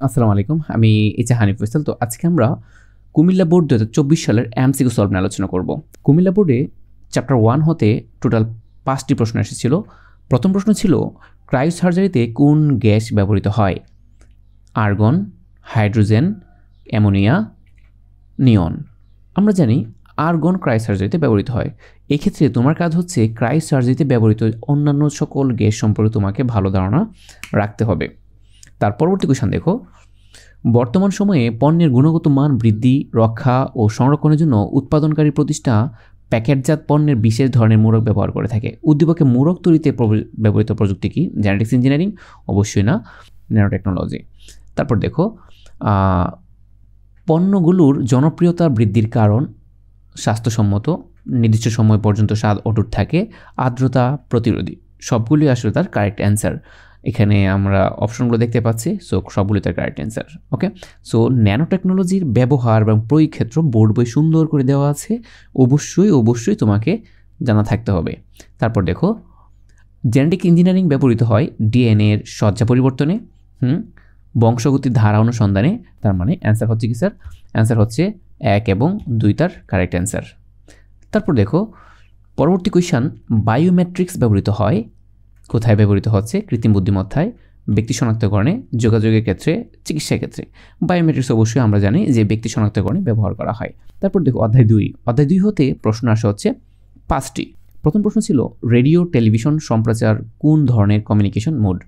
আসসালামু আলাইকুম, আমি এইচে হানিফ ফয়সাল। তো আজকে আমরা কুমিল্লা বোর্ড 2024 সালের এমসিকিউ সলভ নিয়ে আলোচনা করব। কুমিল্লা বোর্ডে চ্যাপ্টার 1 হতে টোটাল 5টি প্রশ্ন এসেছিল। প্রথম প্রশ্ন ছিল ক্রায়োসার্জারিতে কোন গ্যাস ব্যবহৃত হয়? আর্গন, হাইড্রোজেন, অ্যামোনিয়া, নিয়ন। আমরা জানি আর্গন ক্রায়োসার্জারিতে ব্যবহৃত হয়। এক্ষেত্রে তোমার কাজ হচ্ছে ক্রায়োসার্জারিতে ব্যবহৃত অন্যান্য সকল গ্যাস সম্পর্কে তোমাকে ভালো ধারণা রাখতে হবে। তার পরবর্তী কোয়েশ্চন দেখো, বর্তমান সময়ে পণ্যের গুণগত মান বৃদ্ধি, রক্ষা ও সংরক্ষণের জন্য উৎপাদনকারী প্রতিষ্ঠান প্যাকেটজাত পণ্যের বিশেষ ধরনের মূরক ব্যবহার করে থাকে। উদ্দীপকে মূরক তৈরিতে ব্যবহৃত প্রযুক্তি কি? Genetics engineering? অবশ্যই না, ন্যানো টেকনোলজি। তারপর দেখো, পণ্যগুলোর জনপ্রিয়তা বৃদ্ধির কারণ স্বাস্থ্যসম্মত, নির্দিষ্ট সময় পর্যন্ত স্বাদ অটুট থাকে, আর্দ্রতা প্রতিরোধী। সবগুলি আসলে তার কারেক্ট অ্যান্সার। এখানে আমরা অপশনগুলো দেখতে পাচ্ছি, সো সবগুলি তার কারেক্ট অ্যান্সার। ওকে, সো ন্যানো টেকনোলজির ব্যবহার এবং প্রয়োগ ক্ষেত্র বোর্ড বই সুন্দর করে দেওয়া আছে, অবশ্যই তোমাকে জানা থাকতে হবে। তারপর দেখো, জেনেটিক ইঞ্জিনিয়ারিং ব্যবহৃত হয় ডিএনএর সজ্জা পরিবর্তনে, বংশগতির ধারা অনুসন্ধানে। তার মানে অ্যান্সার হচ্ছে কি স্যার? অ্যান্সার হচ্ছে 1 এবং 2 তার কারেক্ট অ্যান্সার। তারপর দেখো, পরবর্তী কোয়েশ্চন, বায়োমেট্রিক্স ব্যবহৃত হয় কোথায়? ব্যবহৃত হচ্ছে কৃত্রিম বুদ্ধিমত্তায়, ব্যক্তি শনাক্তকরণে, যোগাযোগের ক্ষেত্রে, চিকিৎসা ক্ষেত্রে। বায়োমেট্রিক্স অবশ্যই আমরা জানি যে ব্যক্তি শনাক্তকরণে ব্যবহার করা হয়। তারপর দেখো অধ্যায় 2 হতে প্রশ্ন আসা হচ্ছে 5টি। প্রথম প্রশ্ন ছিল রেডিও টেলিভিশন সম্প্রচার কোন ধরনের কমিউনিকেশন মোড?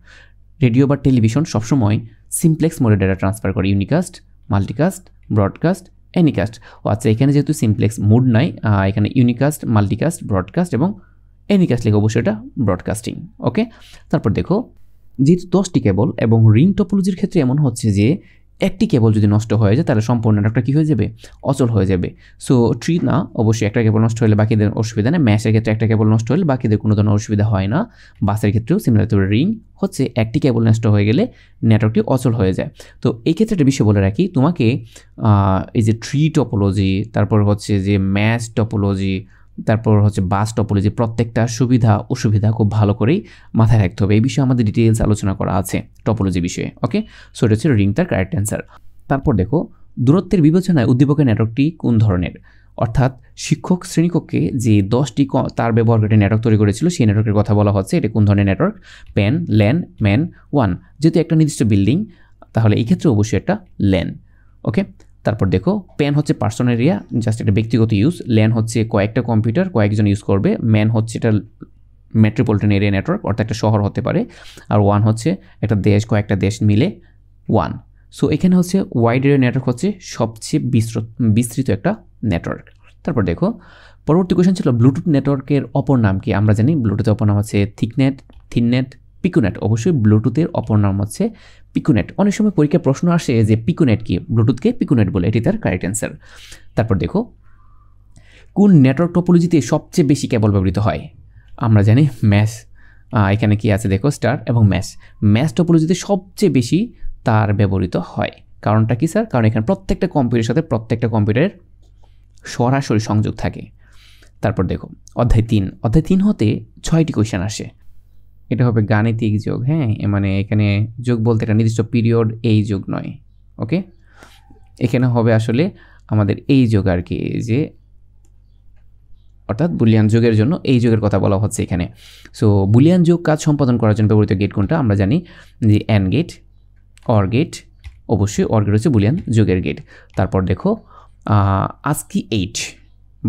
রেডিও বা টেলিভিশন সবসময় সিমপ্লেক্স মোডে ডেটা ট্রান্সফার করে, ইউনিকাস্ট, মাল্টিকাস্ট, ব্রডকাস্ট, এনিকাস্ট। ও আচ্ছা, এখানে যেহেতু সিমপ্লেক্স মোড নাই, এখানে ইউনিকাস্ট, মাল্টিকাস্ট, ব্রডকাস্ট এবং এনিকাস্ট লিখে অবশ্যই এটা ব্রডকাস্টিং। ওকে, তারপর দেখো, যেহেতু 10টি কেবল এবং রিং টপোলজির ক্ষেত্রে এমন হচ্ছে যে একটি কেবল যদি নষ্ট হয়ে যায় তাহলে সম্পূর্ণ নেটওয়ার্কটা কী হয়ে যাবে? অচল হয়ে যাবে। সো ট্রি না, অবশ্যই একটা কেবল নষ্ট হলে বাকিদের অসুবিধা নেই। ম্যাশের ক্ষেত্রে একটা কেবল নষ্ট হলে বাকিদের কোনো ধরনের অসুবিধা হয় না। বাসের ক্ষেত্রেও সিমিলার। তবে রিং হচ্ছে একটি কেবল নষ্ট হয়ে গেলে নেটওয়ার্কটি অচল হয়ে যায়। তো এই ক্ষেত্রে একটা বিষয় বলে রাখি তোমাকে, এই যে ট্রি টপোলজি, তারপর হচ্ছে যে ম্যাশ টপোলজি, তারপর হচ্ছে বাস টপোলজি, প্রত্যেকটা সুবিধা অসুবিধা খুব ভালো করেই মাথায় রাখতে হবে। এই বিষয়ে আমাদের ডিটেইলস আলোচনা করা আছে টপোলজি বিষয়ে। ওকে, সো এটা হচ্ছে রিং তার কারেক্ট অ্যান্সার। তারপর দেখো, দূরত্বের বিবেচনায় উদ্দীপকের নেটওয়ার্কটি কোন ধরনের? অর্থাৎ শিক্ষক শ্রেণীকক্ষে যে 10টি তার ব্যবহার করে নেটওয়ার্ক তৈরি করেছিল সেই নেটওয়ার্কের কথা বলা হচ্ছে। এটা কোন ধরনের network? Pan, LAN, man, one. যেহেতু একটা নির্দিষ্ট বিল্ডিং তাহলে এই ক্ষেত্রে অবশ্যই একটা ল্যান। ওকে, তারপর দেখো, প্যান হচ্ছে পার্সোনাল এরিয়া, জাস্ট একটা ব্যক্তিগত ইউজ। ল্যান হচ্ছে কয়েকটা কম্পিউটার কয়েকজন ইউজ করবে। ম্যান হচ্ছে এটা মেট্রোপলিটন এরিয়া নেটওয়ার্ক, অর্থাৎ একটা শহর হতে পারে। আর ওয়ান হচ্ছে একটা দেশ, কয়েকটা দেশ মিলে ওয়ান। সো এখানে হচ্ছে ওয়াইড এরিয়া নেটওয়ার্ক হচ্ছে সবচেয়ে বিস্তৃত একটা নেটওয়ার্ক। তারপর দেখো, পরবর্তী কোয়েশ্চন ছিল ব্লুটুথ নেটওয়ার্কের অপর নাম কি? আমরা জানি ব্লুটুথের অপর নাম হচ্ছে থিকনেট, থিননেট, পিকোনেট। অবশ্যই ব্লুটুথের অপর নাম হচ্ছে পিকোনেট। অনেক সময় পরীক্ষায় প্রশ্ন আসে যে পিকোনেট কি, ব্লুটুথকে পিকোনেট বলে, এটি তার কারেক্ট অ্যান্সার। তারপর দেখো, কোন নেটওয়ার্ক টপোলজিতে সবচেয়ে বেশি কেবল ব্যবহৃত হয়? আমরা জানি ম্যাশ। এখানে কি আছে দেখো, স্টার এবং ম্যাশ। ম্যাশ টপোলজিতে সবচেয়ে বেশি তার ব্যবহৃত হয়। কারণটা কি স্যার? কারণ এখানে প্রত্যেকটা কম্পিউটারের সাথে প্রত্যেকটা কম্পিউটারের সরাসরি সংযোগ থাকে। তারপর দেখো অধ্যায় 3 হতে 6টি কোয়েশ্চেন আসে। এটা হবে গাণিতিক যোগ। হ্যাঁ, মানে এখানে যোগ বলতে একটা নির্দিষ্ট পিরিয়ড, এই যোগ নয়। ওকে, এখানে হবে আসলে আমাদের এই যোগ আর কি, যে অর্থাৎ বুলিয়ান যোগের জন্য এই যোগের কথা বলা হচ্ছে এখানে। সো বুলিয়ান যোগ কাজ সম্পাদন করার জন্য ব্যবহৃত গেট কোনটা? আমরা জানি যে অ্যান্ড গেট, অর গেট। অবশ্যই অর গেট হচ্ছে বুলিয়ান যোগের গেট। তারপর দেখো, ASCII 8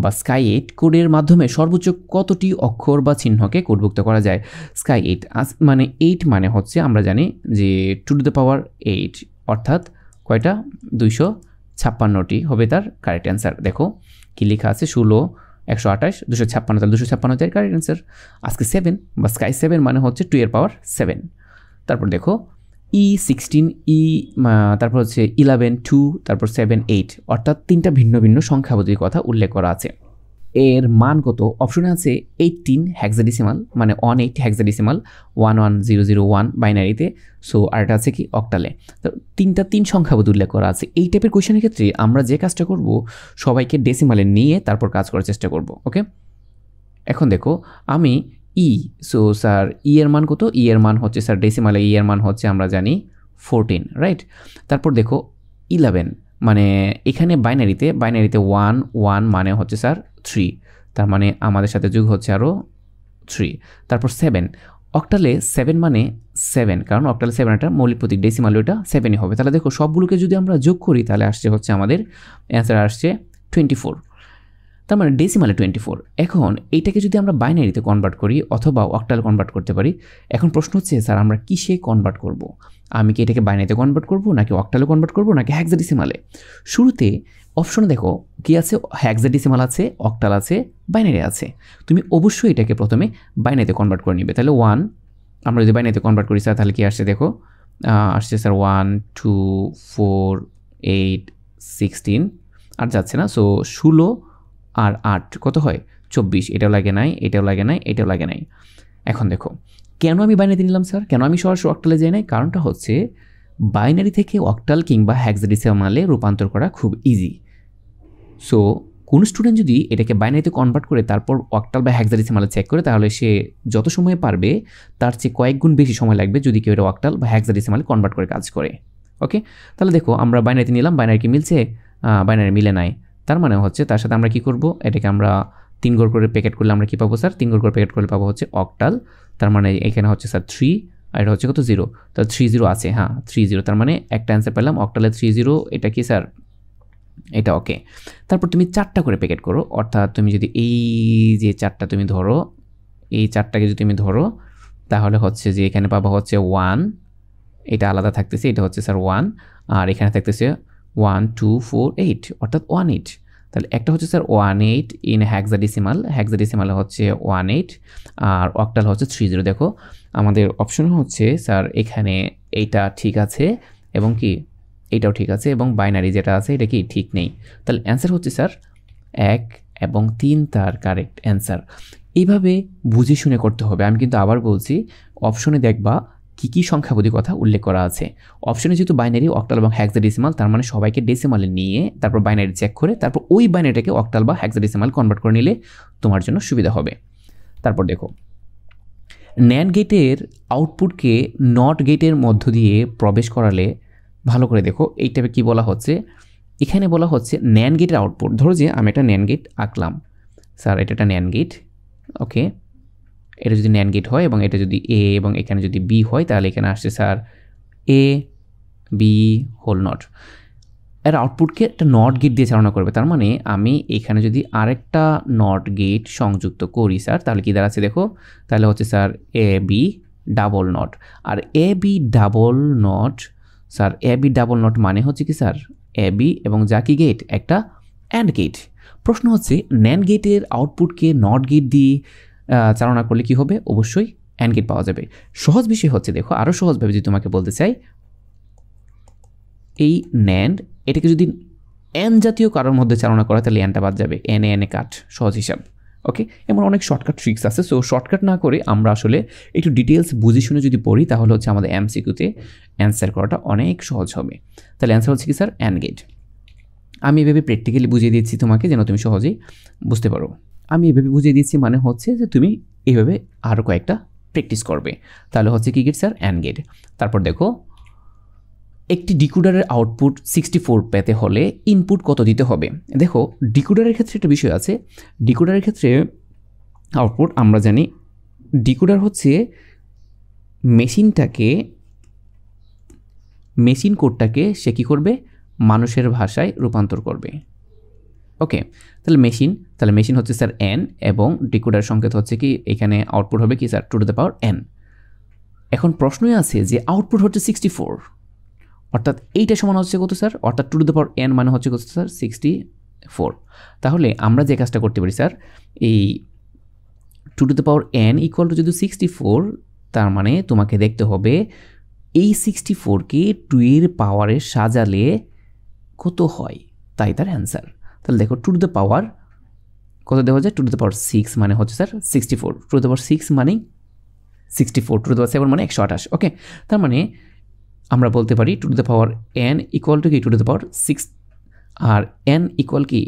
বা স্কাই 8 কোডের মাধ্যমে সর্বোচ্চ কতটি অক্ষর বা চিহ্নকে কোডভুক্ত করা যায়? স্কাই 8 মানে 8 মানে হচ্ছে আমরা জানি যে 2⁸8, অর্থাৎ কয়টা? 256টি হবে তার কারেক্ট অ্যান্সার। দেখো কি লেখা আছে, 16, 128, 256, তাহলে 256 তার কারেক্ট অ্যান্সার। আজকে 7 বা স্কাই 7 মানে হচ্ছে 2⁻7। তারপর দেখো E16, তারপর হচ্ছে 11, 2, তারপর 7, 8, অর্থাৎ 3টা ভিন্ন ভিন্ন সংখ্যাপদ্ধতির কথা উল্লেখ করা আছে। এর মান কত? অপশনে আছে 18 হেক্সাডেসিমাল, মানে 18 হেক্সাডেসিমাল, 11001 বাইনারিতে। সো আর এটা আছে কি অক্টালে। তো 3 সংখ্যাপদ্ধতি উল্লেখ করা আছে। এই টাইপের কোয়েশ্চেনের ক্ষেত্রে আমরা যে কাজটা করব, সবাইকে ডেসিমালে নিয়ে তারপর কাজ করার চেষ্টা করব। ওকে, এখন দেখো আমি সো স্যার এর মান কত? এর মান হচ্ছে স্যার ডেসিমালে এর মান হচ্ছে আমরা জানি 14, রাইট? তারপর দেখো 11, মানে এখানে বাইনারিতে 1 1 মানে হচ্ছে স্যার 3, তার মানে আমাদের সাথে যোগ হচ্ছে আরও 3। তারপর 7, অক্টালে 7 মানে 7, কারণ অক্টালে 7 একটা মৌলিক প্রতীক, ডেসিমাল ওইটা 7ই হবে। তাহলে দেখো সবগুলোকে যদি আমরা যোগ করি তাহলে আসছে হচ্ছে আমাদের অ্যান্সার আসছে 24, তার মানে ডেসিমালে 24। এখন এইটাকে যদি আমরা বাইনারিতে কনভার্ট করি অথবা অক্টালে কনভার্ট করতে পারি, এখন প্রশ্ন হচ্ছে স্যার আমরা কিসে কনভার্ট করব? আমি কি এটাকে বাইনারিতে কনভার্ট করব, নাকি অক্টালে কনভার্ট করব, নাকি হেক্সাডেসিমালে? শুরুতে অপশনে দেখো কি আছে, হেক্সাডেসিমাল আছে, অক্টাল আছে, বাইনারি আছে। তুমি অবশ্যই এটাকে প্রথমে বাইনারিতে কনভার্ট করে নিবে। তাহলে 1 আমরা যদি বাইনারিতে কনভার্ট করি স্যার তাহলে কি আসছে দেখো, আসছে স্যার 1 2 4 8 16, আর যাচ্ছে না। সো 16 আর 8 কত হয় 24, এটাও লাগে নাই, এটাও লাগে নাই, এটাও লাগে নাই। এখন দেখো কেন আমি বাইনারিতে নিলাম স্যার, কেন আমি সরাসরি অক্টালে যাই নাই? কারণটা হচ্ছে বাইনারি থেকে অক্টাল কিংবা হেক্সাডেসিমালে রূপান্তর করা খুব ইজি। সো কোন স্টুডেন্ট যদি এটাকে বাইনারিতে কনভার্ট করে তারপর অক্টাল বা হেক্সাডেসিমালে চেক করে তাহলে সে যত সময় পারবে তার চেয়ে কয়েক গুণ বেশি সময় লাগবে যদি কেউ এটা অক্টাল বা হেক্সাডেসিমালে কনভার্ট করে কাজ করে। ওকে, তাহলে দেখো আমরা বাইনারিতে নিলাম, বাইনারি কি মিলছে? বাইনারি মিলে নাই। তার মানে হচ্ছে তার সাথে আমরা কি করব, এটাকে আমরা 3 ঘর করে প্যাকেট করলে আমরা কি পাবো স্যার? 3 ঘর করে প্যাকেট করলে পাবো হচ্ছে অক্টাল। তার মানে এখানে হচ্ছে স্যার 3 আর এটা হচ্ছে কত 0, তাহলে 30 আছে, হ্যাঁ 30, তার মানে একটা অ্যান্সার পেলাম অক্টালে 30। এটা কি স্যার? এটা ওকে। তারপর তুমি 4টা করে প্যাকেট করো, অর্থাৎ তুমি যদি এই যে 4টা তুমি ধরো, এই 4টাকে যদি তুমি ধরো তাহলে হচ্ছে যে এখানে পাবো হচ্ছে 1, এটা আলাদা থাকতেছে, এটা হচ্ছে স্যার 1, আর এখানে থাকতেছে 1 2 4 8, অর্থাৎ 18। তাহলে একটা হচ্ছে স্যার 18 ইন হেক্সাডেসিমাল, হেক্সাডেসিমালে হচ্ছে 18 আর অক্টাল হচ্ছে 30। দেখো আমাদের অপশন হচ্ছে স্যার এখানে এইটা ঠিক আছে এবং কি এইটাও ঠিক আছে, এবং বাইনারি যেটা আছে এটা কি ঠিক নেই। তাহলে অ্যান্সার হচ্ছে স্যার 1 এবং 3 তার কারেক্ট অ্যান্সার। এইভাবে বুঝে শুনে করতে হবে। আমি কিন্তু আবার বলছি, অপশনে দেখবা কী কী সংখ্যাবোধী কথা উল্লেখ করা আছে। অপশনে যেহেতু বাইনারি, অক্টাল এবং হেক্সাডেসিমাল, তার মানে সবাইকে ডেসিমালে নিয়ে তারপর বাইনারি চেক করে তারপর ওই বাইনারিটাকে অক্টাল বা হেক্সাডেসিমাল কনভার্ট করে নিলে তোমার জন্য সুবিধা হবে। তারপর দেখো ন্যান্ড গেটের আউটপুটকে নট গেটের মধ্য দিয়ে প্রবেশ করালে, ভালো করে দেখো এই টাইপে কী বলা হচ্ছে। এখানে বলা হচ্ছে ন্যান্ড গেটের আউটপুট, ধরো যে আমি একটা ন্যান্ড গেট আঁকলাম স্যার, এটা একটা ন্যান্ড গেট, ওকে। এটা যদি ন্যান্ড গেট হয় এবং এটা যদি এ এবং এখানে যদি বি হয় তাহলে এখানে আসছে sir A B whole not. এর আউটপুটকে একটা নট গেট দিয়ে চালনা করবে। তার মানে আমি এখানে যদি আরেকটা নট গেট সংযুক্ত করি স্যার তাহলে কী দাঁড়াচ্ছে দেখো, তাহলে হচ্ছে sir A B double not. আর A B double not sir, A B double not মানে হচ্ছে কি স্যার এ বি এবং যা কি গেট একটা অ্যান্ড গেট। প্রশ্ন হচ্ছে ন্যান্ড গেটের আউটপুটকে নট গেট দিয়ে চালনা করলে কি হবে? অবশ্যই অ্যান্ড গেট পাওয়া যাবে। সহজ বিষয় হচ্ছে দেখো, আরও সহজভাবে যদি তোমাকে বলতে চাই, এই ন্যান্ড এটাকে যদি এন জাতীয় কারোর মধ্যে চালনা করা তাহলে এনটা বাদ যাবে, এনে এনে কাট, সহজ হিসাব। ওকে, এমন অনেক শর্টকাট ট্রিক্স আছে। সো শর্টকাট না করে আমরা আসলে একটু ডিটেলস বুঝে শুনে যদি পড়ি তাহলে হচ্ছে আমাদের এমসিকিউতে অ্যান্সার করাটা অনেক সহজ হবে। তাহলে অ্যান্সার হচ্ছে কি স্যার অ্যান্ড গেট। আমি এভাবে প্র্যাকটিক্যালি বুঝিয়ে দিচ্ছি তোমাকে যেন তুমি সহজেই বুঝতে পারো। আমি এভাবে বুঝিয়ে দিচ্ছি মানে হচ্ছে যে তুমি এইভাবে আরও কয়েকটা প্র্যাকটিস করবে, তাহলে হচ্ছে কি গেট স্যার অ্যান্ড গেট। তারপর দেখো একটি ডিকোডারের আউটপুট 64 পেতে হলে ইনপুট কত দিতে হবে? দেখো ডিকোডারের ক্ষেত্রে একটা বিষয় আছে। ডিকোডারের ক্ষেত্রে আউটপুট আমরা জানি, ডিকোডার হচ্ছে মেশিন কোডটাকে সে কী করবে? মানুষের ভাষায় রূপান্তর করবে। ওকে, তাহলে মেশিন হচ্ছে স্যার এন এবং ডিকোডার সংকেত হচ্ছে কি এখানে আউটপুট হবে কি sir 2 to the power N. এখন প্রশ্নই আছে যে আউটপুট হচ্ছে 64, অর্থাৎ এইটা সমান হচ্ছে কত স্যার? অর্থাৎ 2 টু দ্য পাওয়ার এন মানে হচ্ছে কত স্যার 64। তাহলে আমরা যে কাজটা করতে পারি স্যার, এই 2 to the power N equal two যদি 64, তার মানে তোমাকে দেখতে হবে এই 64কে 2 এর পাওয়ারে সাজালে কত হয়, তাই তার অ্যান্সার। তাহলে দেখো 2 টু দ্য পাওয়ার কত দেওয়া যায়? 2 টু দ্য পাওয়ার 6 মানে হচ্ছে স্যার 64, 2 টু দ্য পাওয়ার 6 মানে 64, 2 টু দ্য পাওয়ার 7 মানে 128। ওকে, তার মানে আমরা বলতে পারি 2 to the power N equal to কি 2 টু দ্য পাওয়ার 6, আর এন ইকুয়াল কি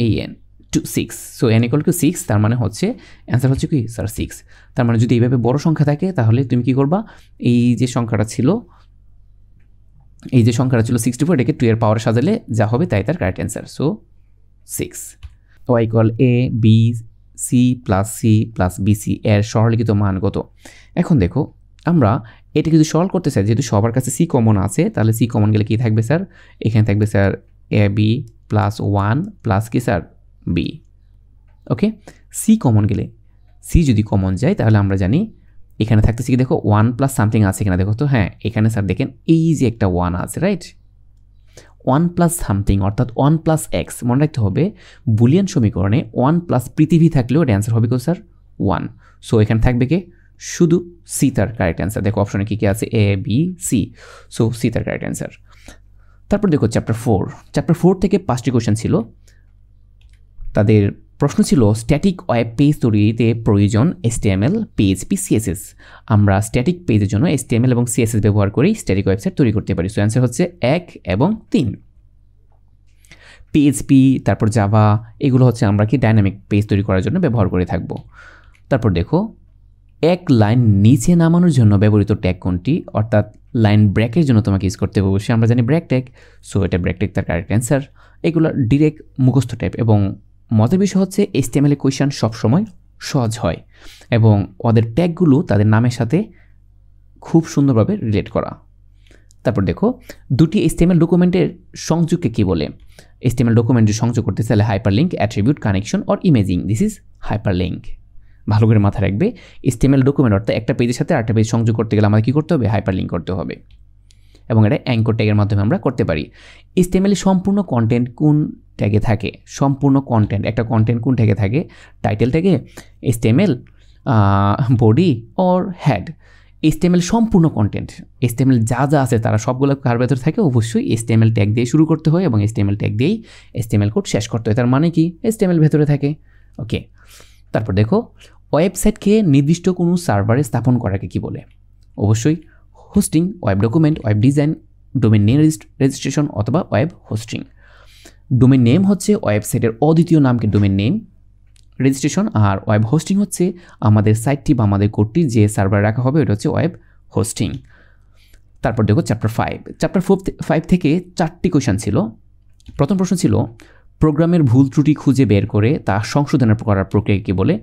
এই N to 6। So N equal to 6, তার মানে হচ্ছে অ্যান্সার হচ্ছে কি স্যার 6। তার মানে যদি এইভাবে বড় সংখ্যা থাকে তাহলে তুমি কি করবা, এই যে সংখ্যাটা ছিল এই যে সংখ্যাটা ছিল 64, এটাকে 2 এর পাওয়ারে সাজালে যা হবে তাই তার correct answer. So 6। y equal a b c plus c plus bc এর সরলীকৃত মান কত? এখন দেখো আমরা এটা যদি সলভ করতে চাই, যেহেতু সবার কাছে c কমন আছে, তাহলে c কমন গেলে কি থাকবে স্যার? এখানে থাকবে স্যার ab প্লাস 1 প্লাস কি স্যার b। ওকে, c কমন গেলে, c যদি কমন যায় তাহলে আমরা জানি এখানে থাকতেছে কি, দেখো 1 প্লাস সামথিং আছে কিনা দেখো তো। হ্যাঁ, এখানে স্যার দেখেন এই যে একটা 1 আছে, রাইট? 1 প্লাস সামথিং অর্থাৎ 1 প্লাস এক্স। মনে রাখতে হবে বুলিয়ান সমীকরণে 1 প্লাস পৃথিবী থাকলেও এর অ্যান্সার হবে কত স্যার? 1। সো এখানে থাকবে কি শুধু সি তার কারেক্ট অ্যান্সার। দেখো অপশনে কী কী আছে, A B C. So C তার কারেক্ট অ্যান্সার। তারপর দেখো চ্যাপ্টার 4। চ্যাপ্টার 4 থেকে 5টি কোয়েশ্চেন ছিল। তাদের প্রশ্ন ছিল স্ট্যাটিক ওয়েব পেজ তৈরিতে প্রয়োজন HTML, PHP, CSS। আমরা স্ট্যাটিক পেজের জন্য HTML এবং CSS ব্যবহার করেই স্ট্যাটিক ওয়েবসাইট তৈরি করতে পারি। সো অ্যান্সার হচ্ছে 1 এবং 3। PHP তারপর জাভা এগুলো হচ্ছে আমরা কি ডাইনামিক পেজ তৈরি করার জন্য ব্যবহার করে থাকব। তারপর দেখো এক লাইন নিচে নামানোর জন্য ব্যবহৃত ট্যাগ কোনটি? অর্থাৎ লাইন ব্রেকের জন্য তোমাকে ইউজ করতে হবে অবশ্যই আমরা জানি ব্রেক ট্যাগ। সো এটা ব্রেক ট্যাগ তার কারেক্ট অ্যান্সার। এগুলো ডিরেক্ট মুখস্থ টাইপ এবং মজার বিষয় হচ্ছে HTML এর কোয়েশ্চেন সবসময় সহজ হয় এবং ওদের ট্যাগগুলো তাদের নামের সাথে খুব সুন্দরভাবে রিলেট করা। তারপর দেখো দুটি HTML ডকুমেন্টের সংযোগকে কি বলে? HTML ডকুমেন্ট সংযোগ করতে চাইলে hyperlink, attribute, connection or imaging, this is hyperlink. ভালো করে মাথায় রাখবে, HTML ডকুমেন্ট অর্থাৎ একটা পেজের সাথে আরেকটা পেজ সংযোগ করতে গেলে আমাদের কী করতে হবে? হাইপারলিঙ্ক করতে হবে এবং এটা অ্যাঙ্কর ট্যাগের মাধ্যমে আমরা করতে পারি। HTML এর সম্পূর্ণ কন্টেন্ট কোন ট্যাগে থাকে? সম্পূর্ণ কন্টেন্ট, একটা কন্টেন্ট কোন ট্যাগে থাকে? টাইটেল ট্যাগে, HTML, body or head? HTML সম্পূর্ণ কন্টেন্ট, HTML যা যা আছে তারা সবগুলো কার ভেতর থাকে? অবশ্যই HTML ট্যাগ দিয়ে শুরু করতে হয় এবং HTML ট্যাগ দিয়েই HTML কোড শেষ করতে হয়। তার মানে কি HTML ভেতরে থাকে। ওকে, তারপর দেখো ওয়েবসাইটকে নির্দিষ্ট কোনো সার্ভারে স্থাপন করাকে কি বলে? অবশ্যই hosting, web document, web design, domain name registration অথবা ওয়েব হোস্টিং। ডোমেন নেম হচ্ছে ওয়েবসাইটের অদ্বিতীয় নামকে ডোমেন নেম রেজিস্ট্রেশন, আর ওয়েব হোস্টিং হচ্ছে আমাদের সাইটটি বা আমাদের কোডটি যে সার্ভারে রাখা হবে ওটা হচ্ছে ওয়েব হোস্টিং। তারপর দেখো চ্যাপ্টার 5। চ্যাপ্টার 5 থেকে 4টি কোয়েশ্চেন ছিল। প্রথম প্রশ্ন ছিল প্রোগ্রামের ভুল ত্রুটি খুঁজে বের করে তা সংশোধনের করার প্রক্রিয়াকে বলে?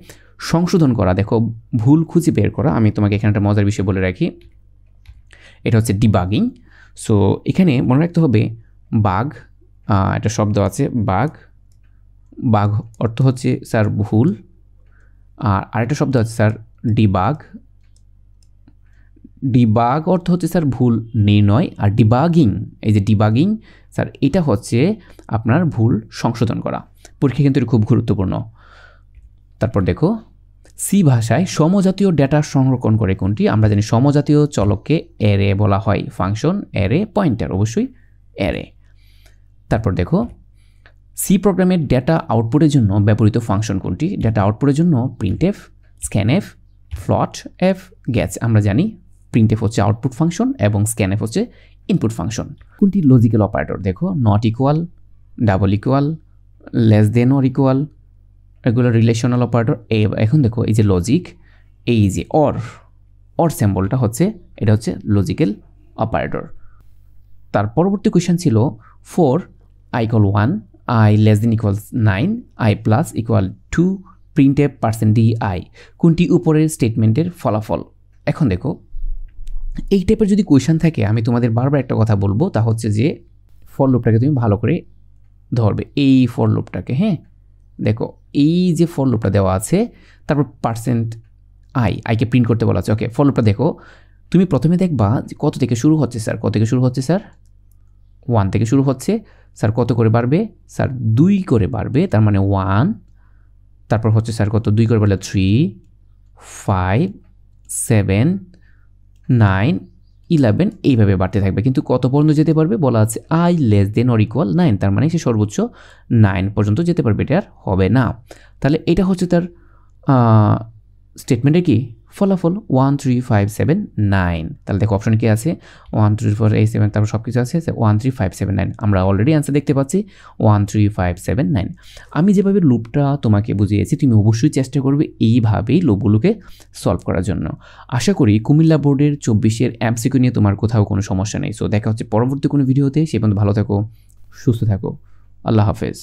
সংশোধন করা, দেখো ভুল খুঁজে বের করা। আমি তোমাকে এখানে একটা মজার বিষয় বলে রাখি, এটা হচ্ছে ডিবাগিং। সো এখানে মনে রাখতে হবে বাগ, একটা শব্দ আছে বাগ, বাগ অর্থ হচ্ছে স্যার ভুল, আর আরেকটা শব্দ আছে স্যার ডিবাগ, ডিবাগ অর্থ হচ্ছে স্যার ভুল নির্ণয়, আর ডিবাগিং, এই যে ডিবাগিং স্যার এটা হচ্ছে আপনার ভুল সংশোধন করা। পরীক্ষা কিন্তু এটা খুব গুরুত্বপূর্ণ। তারপর দেখো সি ভাষায় সমজাতীয় ডেটা সংরক্ষণ করে কোনটি? আমরা জানি সমজাতীয় চলককে অ্যারে বলা হয়, ফাংশন, অ্যারে, পয়েন্টার, অবশ্যই অ্যারে। তারপর দেখো সি প্রোগ্রামের ডেটা আউটপুটের জন্য ব্যবহৃত ফাংশন কোনটি? ডেটা আউটপুটের জন্য প্রিন্টএফ, স্ক্যানএফ, ফ্লট এফ, গেটস। আমরা জানি প্রিন্টএফ হচ্ছে আউটপুট ফাংশন এবং স্ক্যানএফ হচ্ছে ইনপুট ফাংশন। কোনটি লজিক্যাল অপারেটর? দেখো not equal, double equal, less than or equal, এগুলো রিলেশনাল অপারেটর। এখন দেখো এই যে লজিক, এই যে অর সিম্বলটা হচ্ছে এটা হচ্ছে লজিক্যাল অপারেটর। তার পরবর্তী কোয়েশ্চেন ছিল 4 i equal 1, i less than equals 9, i plus equal 2, printf %di কোনটি উপরের স্টেটমেন্টের ফলাফল? এখন দেখো এই টাইপের যদি কোয়েশ্চেন থাকে আমি তোমাদের বারবার একটা কথা বলবো, তা হচ্ছে যে ফর লুপটাকে তুমি ভালো করে ধরবে, এই ফর লুপটাকে। হ্যাঁ দেখো এই যে ফর লুপটা দেওয়া আছে, তারপর আইকে প্রিন্ট করতে বলা আছে। ওকে, ফর লুপটা দেখো, তুমি প্রথমে দেখবা যে কত থেকে শুরু হচ্ছে স্যার, কত থেকে শুরু হচ্ছে স্যার? 1 থেকে শুরু হচ্ছে স্যার, কত করে বাড়বে স্যার? 2 করে বাড়বে, তার মানে 1। তারপর হচ্ছে স্যার কত? 2 করে বাড়লে 3, 5, 7, 9, 11 এইভাবে বাড়তে থাকবে। কিন্তু কত পর্যন্ত যেতে পারবে বলা আছে i less than or equal 9, তার মানে সে সর্বোচ্চ 9 পর্যন্ত যেতে পারবে, এটা আর হবে না। তাহলে এটা হচ্ছে তার স্টেটমেন্টের কি ফলাফল 13579। তাহলে দেখো অপশন কি আছে 13487, তারপর সব কিছু আছে 13579। আমরা অলরেডি অ্যান্সার দেখতে পাচ্ছি 13579। আমি যেভাবে লুপটা তোমাকে বুঝিয়েছি তুমি অবশ্যই চেষ্টা করবে এইভাবেই লুপগুলোকে সলভ করার জন্য। আশা করি কুমিল্লা বোর্ডের 24-এর এমসিকিউ নিয়ে তোমার কোথাও কোনো সমস্যা নেই। সো দেখা হচ্ছে পরবর্তী কোনো ভিডিওতে। সে পর্যন্ত ভালো থাকো, সুস্থ থাকো। আল্লাহ হাফেজ।